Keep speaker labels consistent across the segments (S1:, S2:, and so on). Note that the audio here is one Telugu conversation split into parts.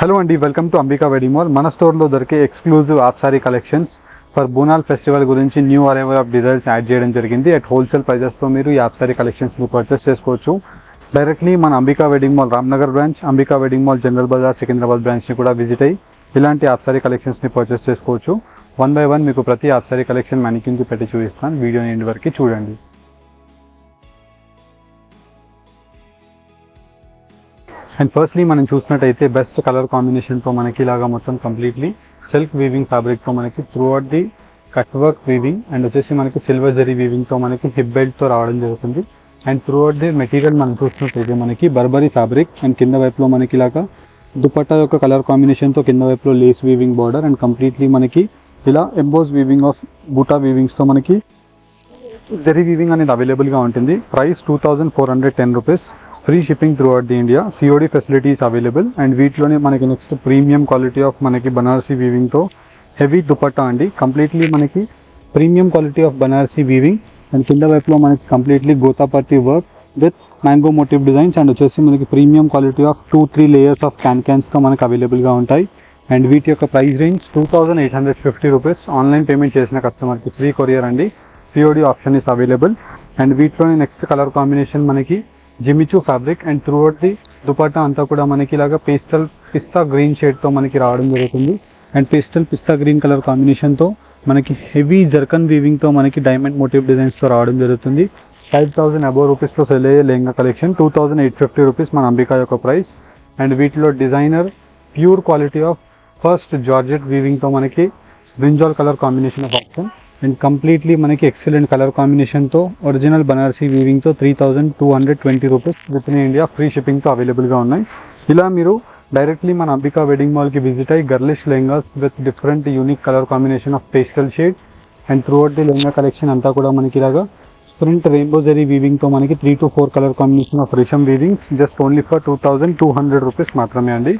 S1: హలో అండి, welcome to Ambika wedding mall. మన స్టోర్లో దొరికే exclusive of sari collections for Bonal festival గురించి new arrival of designs add చేయడం జరిగింది. అట్ హోల్సేల్ ప్రైజెస్తో మీరు ఈ ఆఫ్ సారీ కలెక్షన్స్ని పర్చేస్ చేసుకోవచ్చు. డైరెక్ట్లీ మన Ambika wedding mall Ramnagar branch, Ambika wedding mall general bazaar Secunderabad బ్రాంచ్ని కూడా విజిట్ అయ్యి ఇలాంటి ఆఫ్ సారీ కలెక్షన్స్ని పర్చేస్ చేసుకోవచ్చు. 1 by 1 మీకు ప్రతి ఆఫ్ సారీ కలెక్షన్ మ్యానిక్యూన్కి పెట్టి చూపిస్తాను. వీడియోని ఎండ్ వరకు చూడండి. అండ్ ఫస్ట్లీ మనం చూసినట్టయితే బెస్ట్ కలర్ కాంబినేషన్తో మనకి ఇలాగా మొత్తం కంప్లీట్లీ సిల్క్ వీవింగ్ ఫ్యాబ్రిక్తో మనకి through out the cut work weaving and వచ్చేసి మనకి సిల్వర్ జరీ వీవింగ్తో మనకి హిప్ బెల్ట్తో రావడం జరుగుతుంది. And throughout the material మనం చూసినట్టయితే మనకి బర్బరీ ఫ్యాబ్రిక్ అండ్ కింద వైపులో మనకి ఇలాగా దుపట్టా యొక్క కలర్ కాంబినేషన్తో కింద వైపులో lace weaving border and completely మనకి ఇలా ఎంబోస్ వీవింగ్ ఆఫ్ బూటా వీవింగ్స్తో మనకి జరీ వీవింగ్ అనేది అవైలబుల్గా ఉంటుంది. Price 2410 rupees. Free shipping throughout the India. COD facilities available. And వీటిలోనే మనకి నెక్స్ట్ ప్రీమియం క్వాలిటీ ఆఫ్ మనకి బనారసీ వీవింగ్తో హెవీ దుపట్టా అండి. కంప్లీట్లీ మనకి premium quality of Banarasi weaving and కింద వైపులో మనకి కంప్లీట్లీ గోతాపర్తి work with mango motif designs and వచ్చేసి మనకి premium quality of 2-3 layers of క్యాన్స్తో మనకి అవైలబుల్గా ఉంటాయి. అండ్ వీటి యొక్క price range 2850 rupees. Online payment చేసిన కస్టమర్కి ఫ్రీ కొరియర్ అండి. COD option is available. And వీటిలోనే నెక్స్ట్ కలర్ కాంబినేషన్ మనకి Jimmy Choo fabric and throughout the dupatta అంతా కూడా మనకి ఇలాగా పిస్తా గ్రీన్ షేడ్తో మనకి రావడం జరుగుతుంది. అండ్ పిస్తా గ్రీన్ కలర్ కాంబినేషన్తో మనకి హెవీ జర్కన్ వీవింగ్తో మనకి డైమండ్ మోటివ్ డిజైన్స్తో రావడం జరుగుతుంది. 5000 అబోవ్ రూపీస్తో సెల్ అయ్యే లెహంగా కలెక్షన్. 2850 రూపీస్ మన అంబికా యొక్క ప్రైస్. అండ్ వీటిలో designer pure quality of first georgette వీవింగ్తో మనకి brinjal colour combination of option and completely మనకి ఎక్సలెంట్ కలర్ కాంబినేషన్తో ఒరిజినల్ బనారసీ వీవింగ్తో 3220 rupees within India free షిప్పింగ్తో అవైలబుల్గా ఉన్నాయి. ఇలా మీరు డైరెక్ట్లీ మన అంబికా వెడ్డింగ్ మాల్కి విజిట్ అయ్యి girlish lehengas with different unique colour combination of pastel shade and throughout the lehenga collection అంతా కూడా మనకి ఇలాగా ప్రింట్ రెయిన్బో జరీ వీవింగ్తో మనకి 3 to 4 colour combination of resham weavings just only for 2200 rupees మాత్రమే అండి.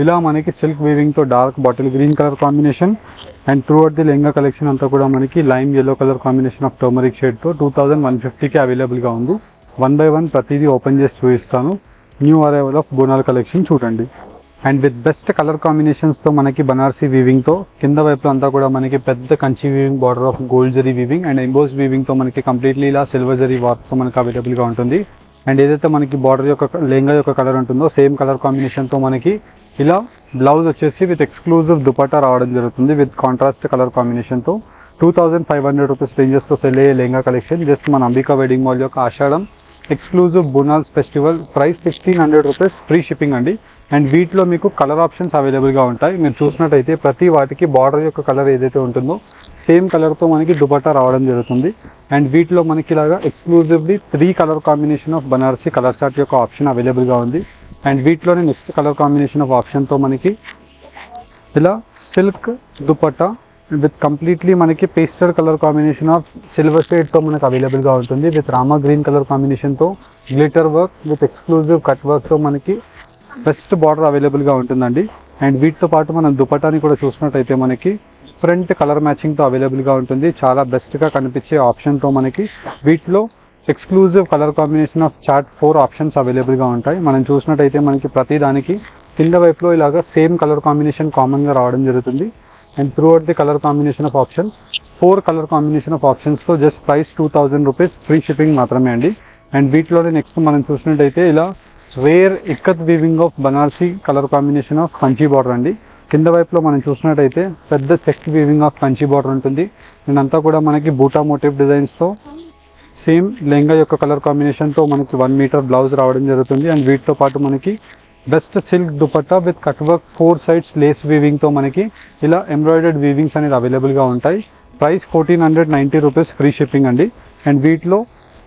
S1: ఇలా మనకి సిల్క్ వీవింగ్తో dark bottle green colour combination and throughout the lehenga collection అంతా కూడా మనకి lime yellow colour combination of turmeric షేడ్తో 2150కి అవైలబుల్గా ఉంది. 1 by 1 ప్రతిదీ ఓపెన్ చేసి చూపిస్తాను. New arrival of Bonal collection చూడండి. అండ్ విత్ బెస్ట్ కలర్ కాంబినేషన్స్తో మనకి బనారసీ వీవింగ్తో కింద వైపులో అంతా కూడా మనకి పెద్ద Kanchi weaving border of gold zari weaving and emboss వీవింగ్తో మనకి కంప్లీట్లీ ఇలా సిల్వర్ జరీ వర్క్తో మనకి అవైలబుల్గా ఉంటుంది. అండ్ ఏదైతే మనకి బార్డర్ యొక్క లెహంగా యొక్క కలర్ ఉంటుందో సేమ్ కలర్ కాంబినేషన్తో మనకి ఇలా బ్లౌజ్ వచ్చేసి విత్ ఎక్స్క్లూజివ్ దుపట్టా రావడం జరుగుతుంది విత్ కాంట్రాస్ట్ కలర్ కాంబినేషన్తో 2500 రూపీస్ రేంజెస్తో సెల్ అయ్యే లెహంగా కలెక్షన్ జస్ట్ మన అంబికా వెడ్డింగ్ మాల్ యొక్క Ashadham exclusive Bonals festival. Price 1600 rupees free shipping అండి. అండ్ వీటిలో మీకు కలర్ ఆప్షన్స్ అవైలబుల్గా ఉంటాయి. మీరు చూసినట్టయితే ప్రతి వాటికి బార్డర్ యొక్క కలర్ ఏదైతే ఉంటుందో సేమ్ కలర్తో మనకి దుపట్టా రావడం జరుగుతుంది. అండ్ వీటిలో మనకి ఇలాగా exclusively 3 colour combination of Banarasi colour chart యొక్క ఆప్షన్ అవైలబుల్గా ఉంది. అండ్ వీటిలోనే నెక్స్ట్ కలర్ కాంబినేషన్ ఆఫ్ ఆప్షన్తో మనకి ఇలా సిల్క్ దుపట్టా విత్ కంప్లీట్లీ మనకి pastel colour combination of silver షేడ్తో మనకు అవైలబుల్గా ఉంటుంది విత్ రామా గ్రీన్ కలర్ కాంబినేషన్తో glitter work with exclusive cut వర్క్తో మనకి బెస్ట్ బార్డర్ అవైలబుల్గా ఉంటుందండి. అండ్ వీటితో పాటు మనం దుపట్టాని కూడా చూసినట్టయితే మనకి ఫ్రంట్ కలర్ మ్యాచింగ్తో అవైలబుల్గా ఉంటుంది. చాలా బెస్ట్గా కనిపించే ఆప్షన్తో మనకి వీటిలో exclusive colour combination of chart 4 options అవైలబుల్గా ఉంటాయి. మనం చూసినట్టయితే మనకి ప్రతి దానికి కింద వైపులో ఇలాగా సేమ్ కలర్ కాంబినేషన్ కామన్గా రావడం జరుగుతుంది. And throughout the colour combination of options 4 colour combination of ఆప్షన్స్తో just price 2000 rupees free shipping మాత్రమే అండి. అండ్ వీటిలోనే నెక్స్ట్ మనం చూసినట్టయితే ఇలా rare ikat weaving of Banarasi colour combination of Kanchi border అండి. కింద వైపులో మనం చూసినట్టయితే పెద్ద check weaving of Kanchi border ఉంటుంది. దీనంతా కూడా మనకి బూటా మోటివ్ డిజైన్స్తో సేమ్ లెహంగా యొక్క కలర్ కాంబినేషన్తో మనకి 1 మీటర్ బ్లౌజ్ రావడం జరుగుతుంది. అండ్ వీటితో పాటు మనకి best silk dupatta with cut work 4 sides lace వీవింగ్తో మనకి ఇలా ఎంబ్రాయిడర్డ్ వీవింగ్స్ అనేది అవైలబుల్గా ఉంటాయి. ప్రైస్ 1490 రూపీస్ ఫ్రీ షిప్పింగ్ అండి. అండ్ వీటిలో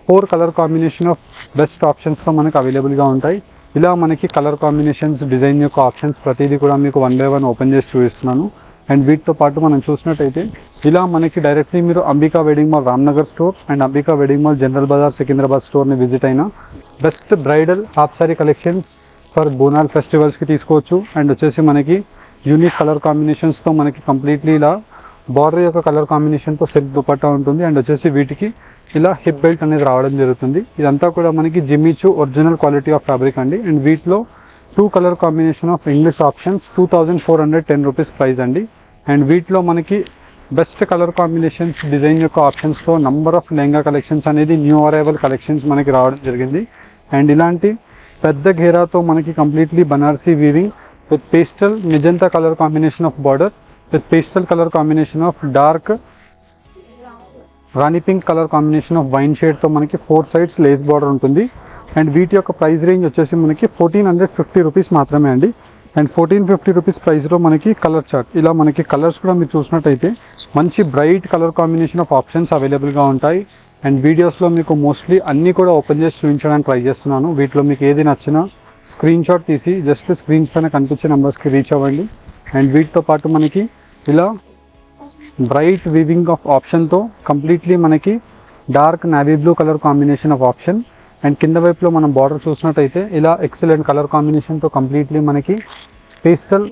S1: 4 కలర్ కాంబినేషన్ ఆఫ్ బెస్ట్ ఆప్షన్స్తో మనకు అవైలబుల్గా ఉంటాయి. ఇలా మనకి కలర్ కాంబినేషన్స్ డిజైన్ యొక్క ఆప్షన్స్ ప్రతిదీ కూడా మీకు 1 by 1 ఓపెన్ చేసి చూపిస్తున్నాను. అండ్ వీటితో పాటు మనం చూసినట్టయితే ఇలా మనకి డైరెక్ట్లీ మీరు Ambika wedding mall Ramnagar store and Ambika wedding mall general bazaar Secunderabad స్టోర్ని విజిట్ అయినా best bridal half sari collections for Bonal ఫెస్టివల్స్కి తీసుకోవచ్చు. అండ్ వచ్చేసి మనకి యూనిక్ కలర్ కాంబినేషన్స్తో మనకి కంప్లీట్లీ ఇలా బార్డర్ యొక్క కలర్ కాంబినేషన్తో సిల్క్ దుపట్టా ఉంటుంది. అండ్ వచ్చేసి వీటికి ఇలా హిప్ బెల్ట్ అనేది రావడం జరుగుతుంది. ఇదంతా కూడా మనకి Jimmy Choo original quality of fabric అండి. అండ్ వీటిలో two colour combination of English options 2410 rupees price అండి. అండ్ వీటిలో మనకి బెస్ట్ కలర్ కాంబినేషన్స్ డిజైన్ యొక్క ఆప్షన్స్తో నంబర్ ఆఫ్ లెహంగా కలెక్షన్స్ అనేది న్యూ అరైవల్ కలెక్షన్స్ మనకి రావడం జరిగింది. అండ్ ఇలాంటి పెద్ద ఘేరాతో మనకి completely Banarasi weaving with pastel magenta colour combination of border with pastel colour combination of dark rani pink colour combination of wine షేడ్తో మనకి 4 sides లేస్ బార్డర్ ఉంటుంది. అండ్ వీటి యొక్క ప్రైస్ రేంజ్ వచ్చేసి మనకి 1450 రూపీస్ మాత్రమే అండి. అండ్ 1450 రూపీస్ ప్రైస్లో మనకి కలర్ చార్ట్, ఇలా మనకి కలర్స్ కూడా మీరు చూసినట్టయితే మంచి bright colour combination of options అవైలబుల్గా ఉంటాయి. అండ్ వీడియోస్లో మీకు మోస్ట్లీ అన్నీ కూడా ఓపెన్ చేసి చూపించడానికి ట్రై చేస్తున్నాను. వీటిలో మీకు ఏది నచ్చినా స్క్రీన్ షాట్ తీసి జస్ట్ స్క్రీన్స్ పైన కనిపించే నెంబర్స్కి రీచ్ అవ్వండి. అండ్ వీటితో పాటు మనకి ఇలా బ్రైట్ వీవింగ్ ఆఫ్ ఆప్షన్తో కంప్లీట్లీ మనకి dark navy blue colour combination of option. And కింద వైపులో మనం బార్డర్ చూసినట్టయితే ఇలా ఎక్సలెంట్ కలర్ కాంబినేషన్తో కంప్లీట్లీ మనకి pastel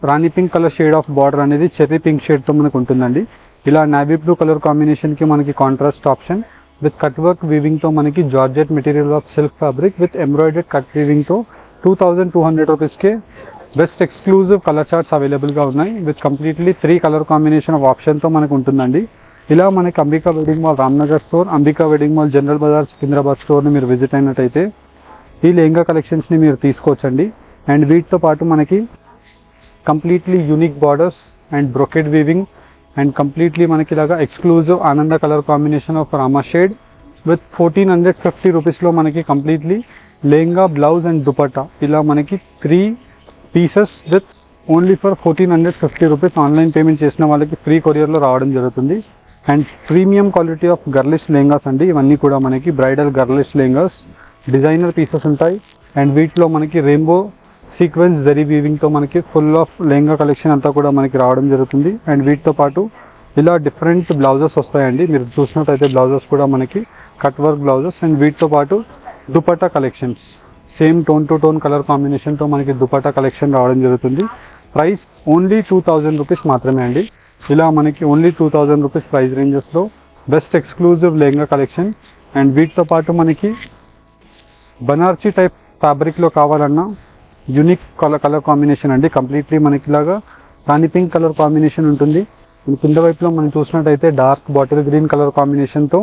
S1: rani pink colour shade of border అనేది చెర్రీ పింక్ షేడ్తో మనకు ఉంటుందండి. ఇలా నావీ బ్లూ కలర్ కాంబినేషన్కి మనకి contrast option with cut work వీవింగ్తో మనకి georgette material of silk fabric with embroidered cut వీవింగ్తో 2200 రూపీస్కే బెస్ట్ ఎక్స్క్లూజివ్ కలర్ చార్ట్స్ అవైలబుల్గా ఉన్నాయి with completely 3 colour combination of ఆప్షన్తో మనకు ఉంటుందండి. ఇలా మనకి Ambika wedding mall Ramnagar store, Ambika wedding mall general bazaar Secunderabad స్టోర్ని మీరు విజిట్ అయినట్టయితే ఈ లెహంగా కలెక్షన్స్ని మీరు తీసుకోవచ్చండి. అండ్ వీటితో పాటు మనకి completely unique borders and brocade weaving and completely మనకి ఇలాగా ఎక్స్క్లూజివ్ ఆనంద colour combination of Rama shade with 1450 రూపీస్లో మనకి completely lehenga blouse and dupatta ఇలా మనకి 3 pieces with only for 1450 rupees online payment చేసిన వాళ్ళకి ఫ్రీ కొరియర్లో రావడం జరుగుతుంది. And premium quality of girlish lehengas అండి ఇవన్నీ కూడా మనకి bridal girlish lehengas designer pieces ఉంటాయి. అండ్ వీటిలో మనకి రెయిన్బో సీక్వెన్స్ జరీ వీవింగ్తో మనకి ఫుల్ ఆఫ్ లెహంగా కలెక్షన్ అంతా కూడా మనకి రావడం జరుగుతుంది. అండ్ వీటితో పాటు ఇలా డిఫరెంట్ బ్లౌజెస్ వస్తాయండి, మీరు చూసినట్టయితే బ్లౌజెస్ కూడా మనకి కట్ వర్క్ బ్లౌజెస్. అండ్ వీటితో పాటు dupatta collections same tone to tone colour కాంబినేషన్తో మనకి దుపట్టా కలెక్షన్ రావడం జరుగుతుంది. ప్రైస్ ఓన్లీ 2000 రూపీస్ మాత్రమే అండి. ఇలా మనకి ఓన్లీ 2000 రూపీస్ ప్రైస్ రేంజెస్లో best exclusive lehenga collection. And వీటితో పాటు మనకి బనార్సీ టైప్ ఫ్యాబ్రిక్లో కావాలన్నా యూనిక్ కలర్ కాంబినేషన్ అండి. కంప్లీట్లీ మనకి ఇలాగా రాణి పింక్ కలర్ కాంబినేషన్ ఉంటుంది. కింద వైపులో మనం చూసినట్టయితే డార్క్ బాటిల్ గ్రీన్ కలర్ కాంబినేషన్తో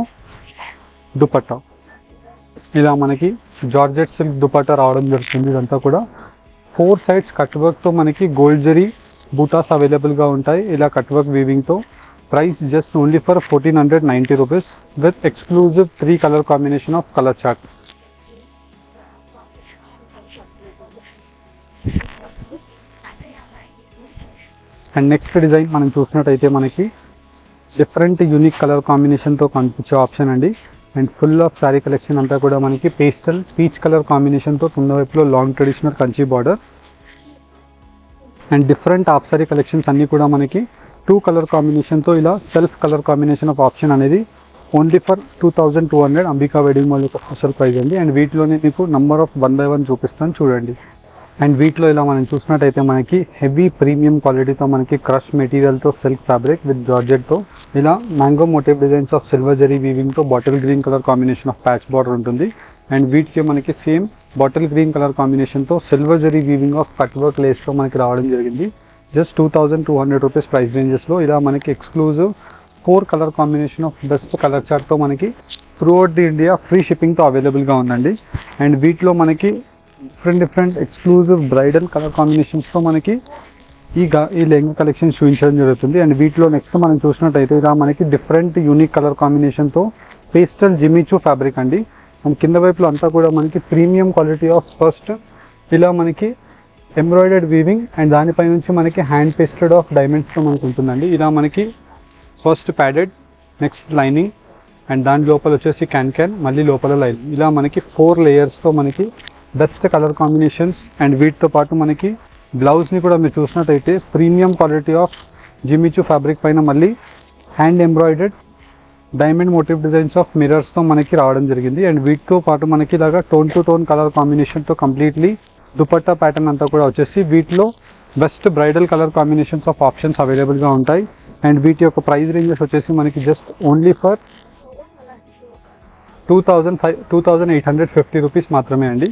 S1: దుపట్టా ఇలా మనకి జార్జెట్ సిల్క్ దుపట్టా రావడం జరుగుతుంది. ఇదంతా కూడా 4 sides కట్ వర్క్తో మనకి గోల్డ్ జరీ బూటాస్ అవైలబుల్గా ఉంటాయి ఇలా కట్ వర్క్ వీవింగ్తో. Price just only for 1490 rupees with exclusive 3 colour combination of colour chart. And next design మనం చూసినట్టయితే మనకి డిఫరెంట్ యూనిక్ కలర్ కాంబినేషన్తో కనిపించే ఆప్షన్ అండి. And full of sari collection అంతా కూడా మనకి పేస్టల్ పీచ్ కలర్ కాంబినేషన్తో కింద వైపులో long traditional Kanchi border and different half sari collections అన్నీ కూడా మనకి 2 కలర్ కాంబినేషన్తో ఇలా self colour combination of option అనేది only for 2200 Ambika wedding mall యొక్క స్పెషల్ ప్రైస్ అండి. అండ్ వీటిలోనే మీకు నంబర్ ఆఫ్ 1 by 1 చూపిస్తాను చూడండి. అండ్ వీటిలో ఇలా మనం చూసినట్టయితే మనకి హెవీ ప్రీమియం క్వాలిటీతో మనకి క్రష్ మెటీరియల్తో సిల్క్ ఫ్యాబ్రిక్ విత్ జార్జెట్తో ఇలా mango motif designs of silver zari వీవింగ్తో bottle green colour combination of patch border ఉంటుంది. అండ్ వీటికి మనకి సేమ్ బాటిల్ గ్రీన్ కలర్ కాంబినేషన్తో silver zari weaving of cut work లేస్లో మనకి రావడం జరిగింది. జస్ట్ 2200 రూపీస్ ప్రైస్ రేంజెస్లో ఇలా మనకి exclusive 4 colour combination of best colour చార్ట్తో మనకి త్రూఅవుట్ ది ఇండియా ఫ్రీ షిప్పింగ్తో అవైలబుల్గా ఉందండి. అండ్ వీటిలో మనకి డిఫరెంట్ ఎక్స్క్లూజివ్ బ్రైడల్ కలర్ కాంబినేషన్స్తో మనకి ఈ లెహంగా కలెక్షన్ చూపించడం జరుగుతుంది. అండ్ వీటిలో నెక్స్ట్ మనం చూసినట్టయితే ఇలా మనకి డిఫరెంట్ యూనిక్ కలర్ కాంబినేషన్తో పేస్టల్ జిమ్మిచూ ఫ్యాబ్రిక్ అండి. అండ్ కింద వైపులో అంతా కూడా మనకి ప్రీమియం క్వాలిటీ ఆఫ్ ఫస్ట్ ఇలా మనకి ఎంబ్రాయిడర్డ్ వీవింగ్ అండ్ దానిపై నుంచి మనకి హ్యాండ్ పేస్టెడ్ ఆఫ్ డైమండ్స్తో మనకు ఉంటుందండి. ఇలా మనకి first padded next lining and దాని లోపల వచ్చేసి క్యాన్ మళ్ళీ లోపల లైనింగ్ ఇలా మనకి 4 లేయర్స్తో మనకి బెస్ట్ కలర్ కాంబినేషన్స్. అండ్ వీటితో పాటు మనకి బ్లౌజ్ని కూడా మీరు చూసినట్టయితే premium quality of Jimmy Choo fabric పైన మళ్ళీ hand embroidered diamond motif designs of మిరర్స్తో మనకి రావడం జరిగింది. అండ్ వీటితో పాటు మనకి ఇలాగా టోన్ టు టోన్ కలర్ కాంబినేషన్తో కంప్లీట్లీ దుపట్టా ప్యాటర్న్ అంతా కూడా వచ్చేసి వీటిలో best bridal colour combinations of options అవైలబుల్గా ఉంటాయి. అండ్ వీటి యొక్క ప్రైస్ రేంజెస్ వచ్చేసి మనకి జస్ట్ ఓన్లీ ఫర్ 2850 రూపీస్ మాత్రమే అండి.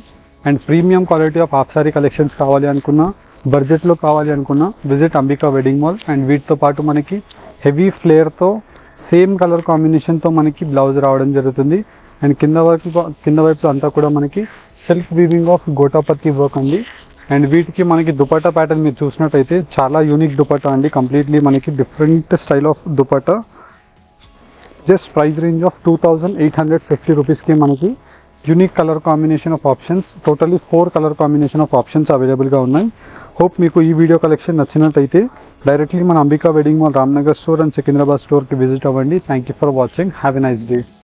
S1: And premium quality of half sari collections కావాలి అనుకున్నా, బడ్జెట్లో కావాలి అనుకున్నా visit Ambika wedding mall. And వీటితో పాటు మనకి హెవీ ఫ్లేర్తో సేమ్ కలర్ కాంబినేషన్తో మనకి బ్లౌజ్ రావడం జరుగుతుంది. అండ్ కింద వైపు అంతా కూడా మనకి సెల్ఫ్ వీవింగ్ ఆఫ్ గోటాపత్తి వర్క్ అండి. అండ్ వీటికి మనకి దుపట్టా ప్యాటర్న్ మీరు చూసినట్టయితే చాలా యూనిక్ దుపట్టా అండి, కంప్లీట్లీ మనకి different style of dupatta. Just price range of 2850 రూపీస్కి మనకి unique colour combination of options, totally 4 colour combination of options అవైలబుల్గా ఉన్నాయి. హోప్ మీకు ఈ వీడియో కలెక్షన్ నచ్చినట్టయితే డైరెక్ట్లీ మన Ambika wedding mall Ramnagar store and Secunderabad స్టోర్కి విజిట్ అవ్వండి. Thank you for watching. Have a nice day.